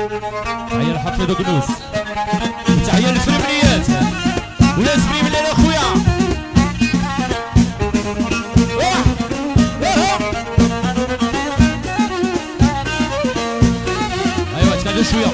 تحية لحفيظ وكنوس، وتحية للفريمليات وناس فريملي اخويا. ايوا تكلم شوية.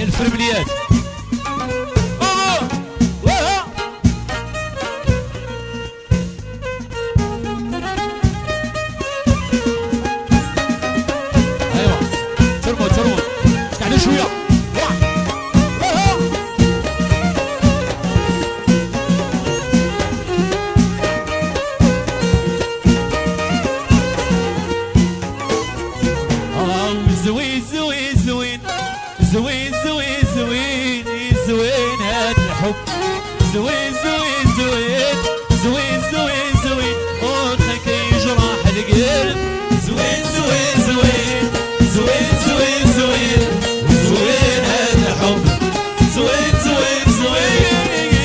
الفرمليات ايوا ترموا قعدوا شويه. زوين زوين زوين زوين زوين زوين زوين هاد الحب، زوين زوين زوين زوين زوين زوين وخاك يجرح القلب، زوين زوين زوين زوين زوين زوين زوين هاد الحب، زوين زوين زوين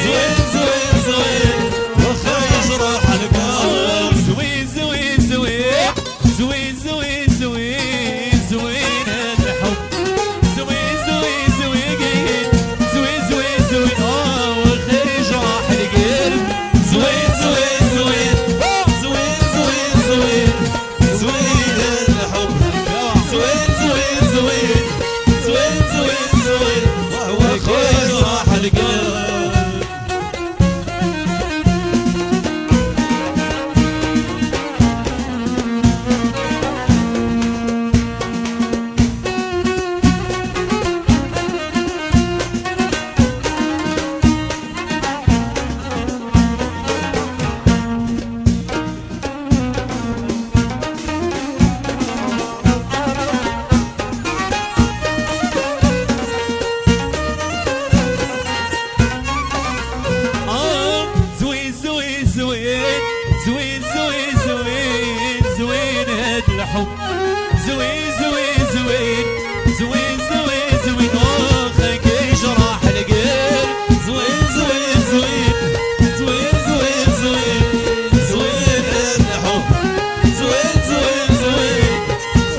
زوين زوين زوين وخاك يجرح القلب، زوين زوين زوين زوين زوين زوين زوين هاد الحب، زوين زوين زوين زوين زوين زوين وخير يجرح القلب، زوين زوين زوين زوين زوين زوين زوين هاد الحب، زوين زوين زوين زوين زوين زوين وخير يجرح القلب. زوين زوين زوين زوين هاد الحب، زوين زوين زوين زوين زوين زوين وخاك يجرح القلب، زوين زوين زوين زوين زوين زوين زوين هاد الحب، زوين زوين زوين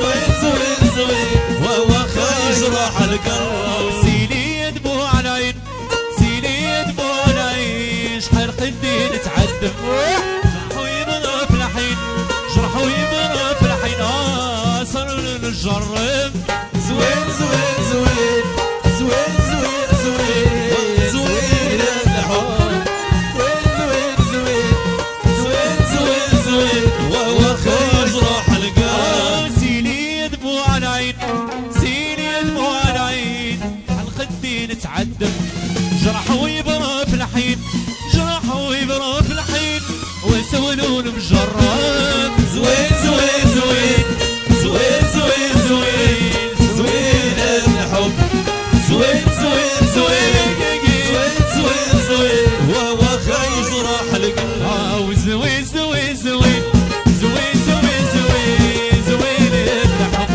زوين زوين زوين وخاك يجرح القلب. سيلي دموع العين، سيلي دموع العين، شحال خدي نتعذب جرحوا يبرى في الحين صاروا نجرب، زوين زوين زوين زوين زوين زوين زوين الحب، زوين زوين زوين زوين زوين وخير يجرح القلب. سيلي دموع العين، سيلي دموع العين، على خدي نتعذب جرحوا يبرى في الحين، جرحوا يبرى في الحين وسولون مجرب، زوين زوين زوين زوين زوين زوين زوين الحب، زوين زوين زوين زوين زوين زوين وخاك يجرح القلب، وزوين زوين زوين زوين زوين زوين زوين الحب،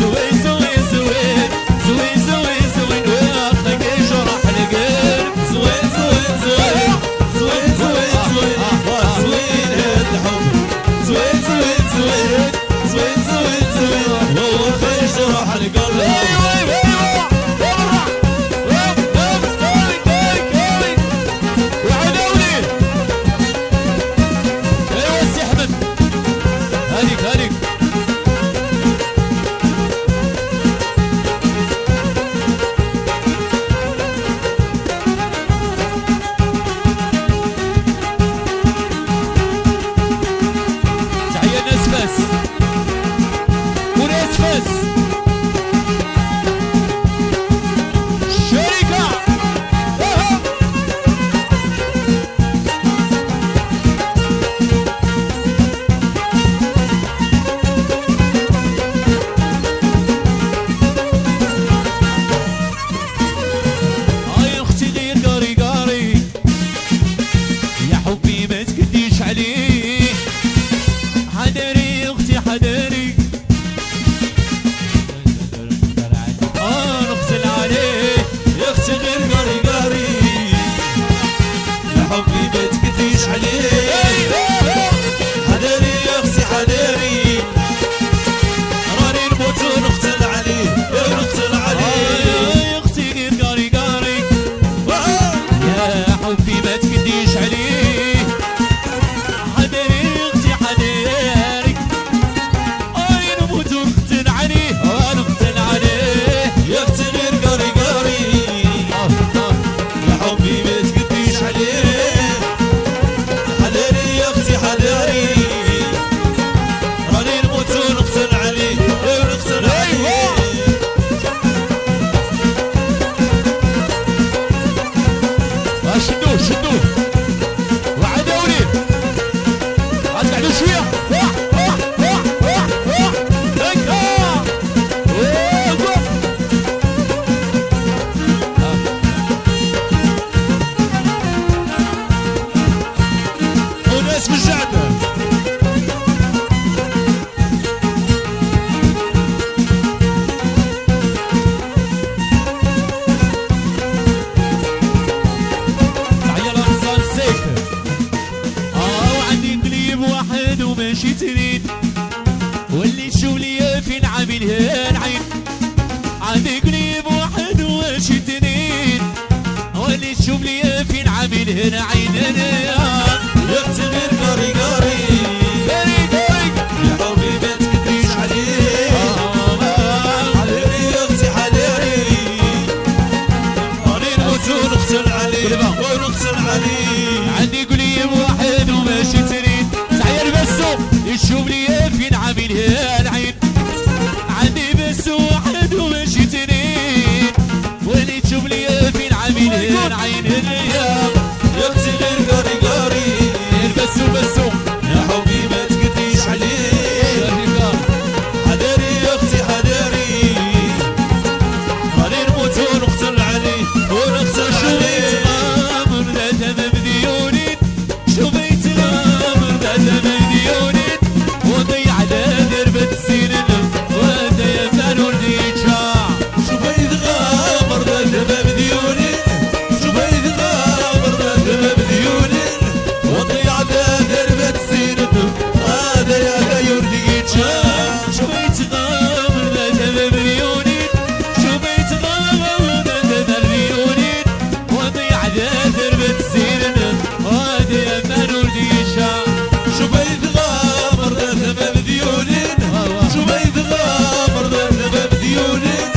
زوين زوين زوين زوين زوين زوين وخاك يجرح القلب، زوين زوين زوين زوين زوين زوين زوين الحب، زوين زوين زوين زوين زوين زوين وخير يجرح القلب. هنا عيننا يختي غير قاري قاري قاري قاري يا حبي ما تكديش عليه حليري يختي حليري راني نموت ونقتل عليه ونقتل عليه عندي قليل واحد وماشي تريد تعير بسو يشوف لي فين عاملها العين عندي بس واحد وماشي تريد وين تشوف لي فين عاملها العين يختي غير قاري قاري بسو بسو يا حبي ما تكديش عليه حليري يختي حليري راني نموت ونقتل عليه ونقتل عليه الامر لا تمام ديونين شوفيت الامر لا تمام ديونين وضيع على درب السنين وهذا يا مال ولدي يتشاع شوفيت غامر ذا الدمام ديونين شوفيت غامر ذا الدمام ديونين وضيع ذا درب السنين هذا يا ذا يردي يتشاع شوفيت غامر لا تمام ديونين شوفيت غامر لا تمام ديونين وضيع على درب السنين وهذا يا مال ولدي يتشاع شوفيت غامر ذا الدمام ديونين شوفيت غامر ذا الدمام ديونين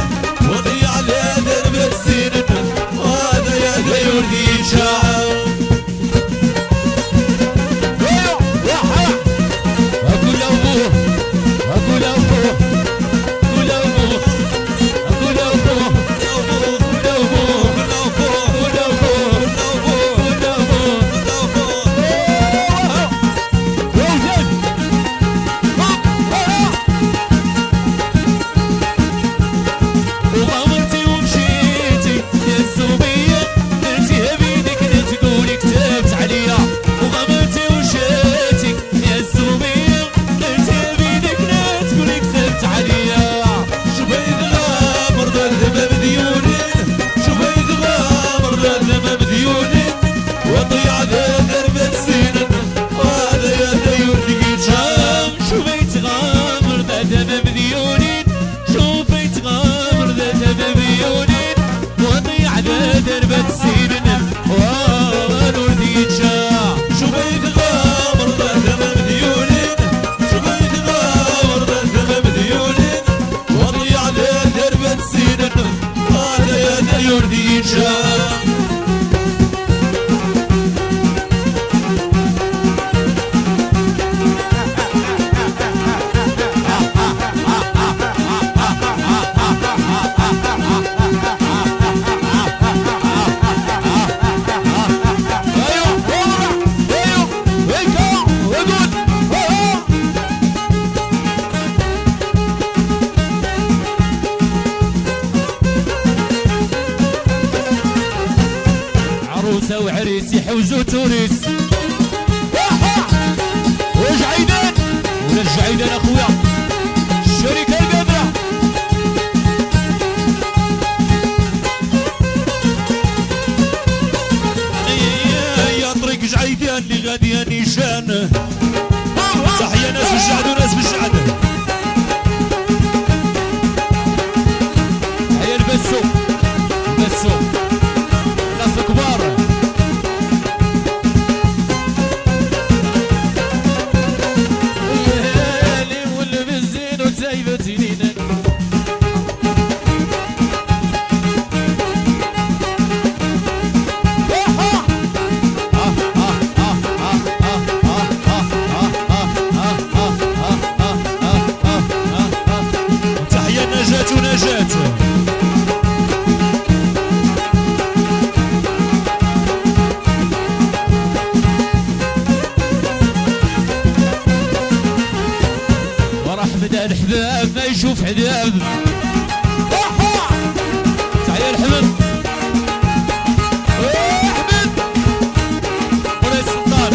وضيع على درب السنين هذا يا ذا يردي يتشاع أقول أبوه أقول أبوه أقول أبوه أقول أبوه أقول أبوه أقول أبوه أقول أبوه ووجد وغامرتي ومشيتي يا الزوبية درتيها بيدك لا تقولي كتبت عليا وغامرتي ومشيتي يا الزوبية درتيها بيدك لا تقولي كتبت عليا شوفيت غامر ذا الدمام ديونين شوفيت غامر ذا الدمام ديونين وضيع ذا درب السنين وهذا يا ذا يردي يتشام شوفيت غامر ذا دمام ديونين شوفيت غامر ذا دمام ديونين وضيع ذا درب السنين والورد يتشاع شوفيت غامر ذا الدمام ديونين شوفيت غامر ذا الدمام ديونين وضيع ذا درب السنين هذا يا ذا يردي يتشام عروسة وعريس يحوزوا توريس وجعيدان ولا الجعيدان اخويا الشركة القادرة يا طريق جعيدان اللي غادي نيشان تحية ناس بالجعد وناس بالجعد هيا البسو بسو ناس الكبار الليالي والبزين وتايبة لينا تحية نجاة ونجاة وراح بدا الحباب ما يشوف حباب تحية الحمد احمد مولاي السلطان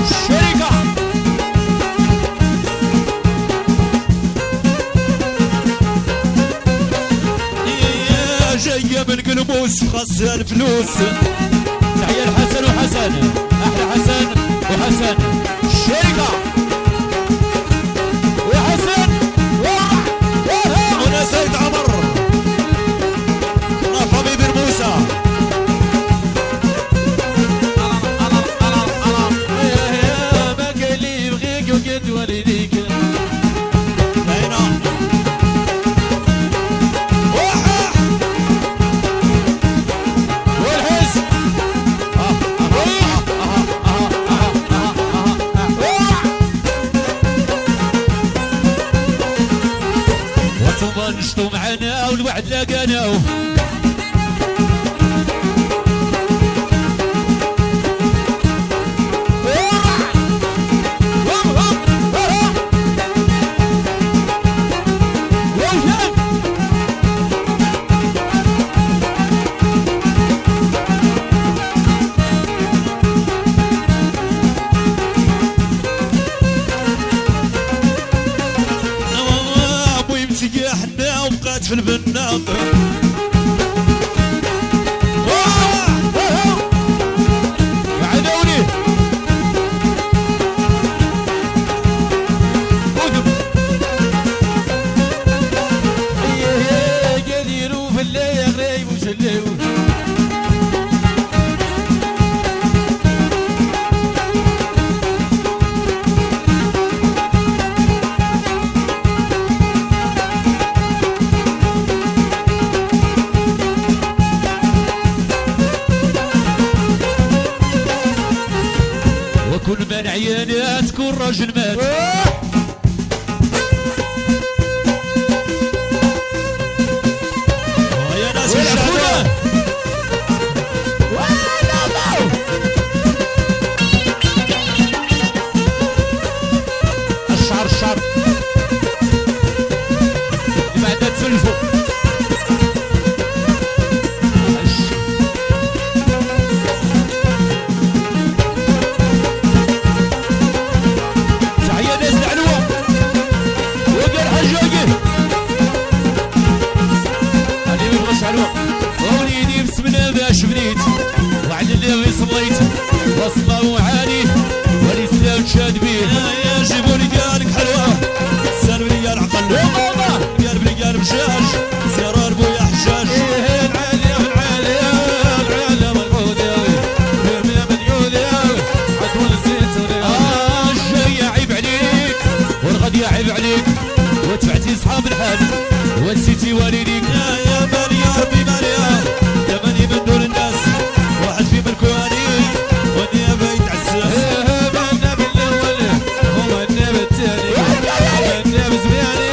الشركة يا جاية من قلبوس خاصها الفلوس تحية الحسن وحسن احلى حسن وحسن الشركة وحسن منى سيد عمر حبيب موسى حطوا معانا والوعد لاقانا. حنا وبقات في البناط وعدوني قديروا في الليل غريب وسليو كل من عيانات كل راجل مات. يا ناس الشهداء الشعر الشعر اللي بعدها تسلفوا وليدي بسمنا باش بنيت وعلى اللي صليت وصله وعالي والاسلام شاد بيه. يا جيبوا لي قالك حلوه سالم لي العقل قلب لي قلب شاش زرار بويا حشاش العالي العالي العالي ملعود يا ملعود يا عطول الزيت الجاي عيب عليك والغد يعيب عليك ودفعتي صحاب الحال ونسيتي والديك. يا مالي يا ربي مالي يا ماني من دور الناس واحد في ملكواني ودي بيت عزاز. مالنا بالاول هو النبي الثاني النبي زمياني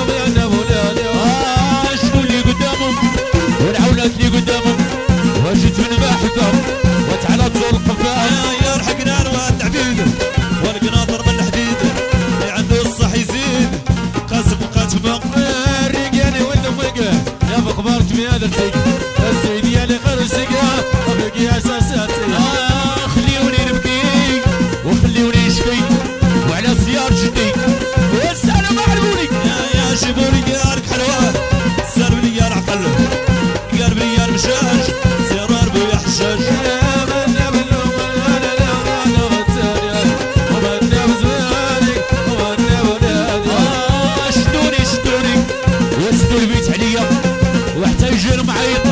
ومالنا بولادي. شنو اللي قدامهم والعولات اللي قدامهم وجيت من بحثهم وتعالى تزور القفال. يا رحقنا الواد عبيد والقناطر من الحديد اللي عنده الصح يزيد قاسم وقاتمه الرجالي والنفقه يا بخبار كميادتي السيدي اللي خرج سقا وبقي اساساتي. خليوني نبكي وخليوني نشكي وعلى سيار جدي والسلام عليكم. يا جيبولي قالك حلوه سالم لي العقل قلب لي المشاش زرار بويا حشاش. شدوني وسدوا البيت عليا وحتى يجير معايا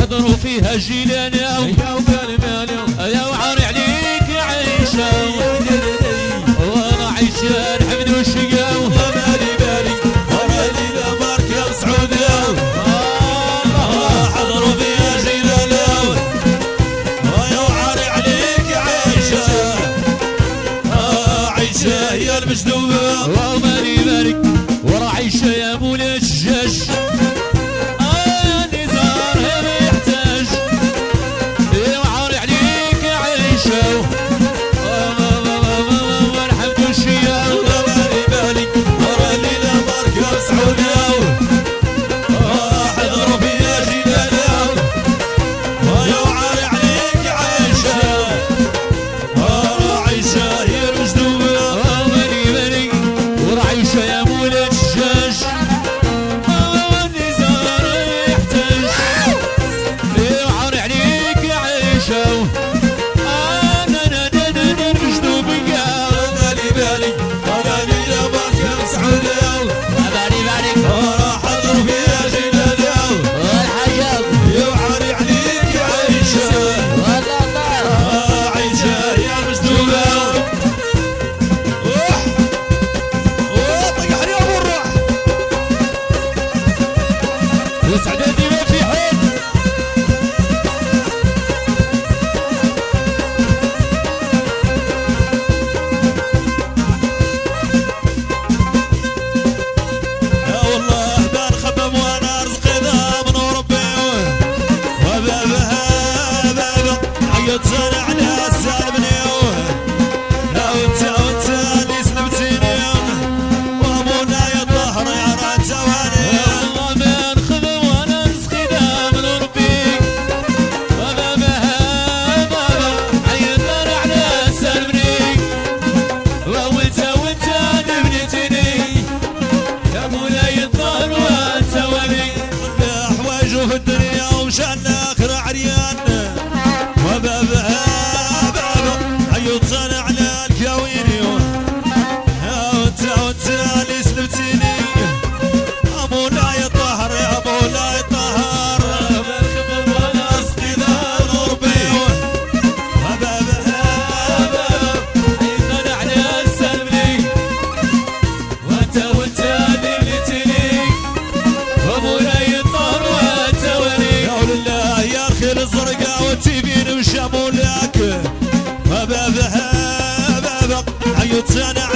حضروا فيها جيلان يا وقال مالي يا وعاري عليك عيشة وانا عيشة نحمد وشقاو مالي مالي وراني لمارك يا مسعود حضروا فيها جيلان يا وعاري عليك عيشة عيشة يا المجدوبة ومالي مالك ورا عيشة يا مولا الشجاج نزار ما يحتاج وعاري عليك عيشة والحمد والشيا مالي مالي وراني لمارك يا مسعود حضروا فيها جيلان يا وعاري عليك عيشة عيشة هي المجدوبة ومالي مالك ورا عيشة يا مولا الشجاج نزار ما يحتاج وعاري عليك عيشة مالي مالي وراني لمارك يا مسعود حضروا فيها جيلان يا وعاري عليك عيشة عيشة يا المجدوبة طق عليهم والروح سعدادي ما في حد يا والله بان خدم وانا رزقي ذا من ربي وبابها بابا عيط زرعنا سالبني لا وانت اللي سلبتيني وابونا يطهر يا رانت واني والله ما نخدم وانا نسقي من ربي بابا عيطنا على سلمني وانت نبنتني يا مولاي الظهر وانت ولي حوايجه في الدنيا ومشان الاخر عريان وبابها بابا عيط صنعنا الكاويني وانت اللي سلبتيني ابونا يطهر يا ابونا يطهر مرحبا وانا رزقي ذا غربي وبابها بابا عيطنا على سلمني وانت نبنتني ومولاي الظهر وانت ولي يا ولله يا الخيل الزرقاء والتيبين وشاموا لك وبابها بابا عيط صنع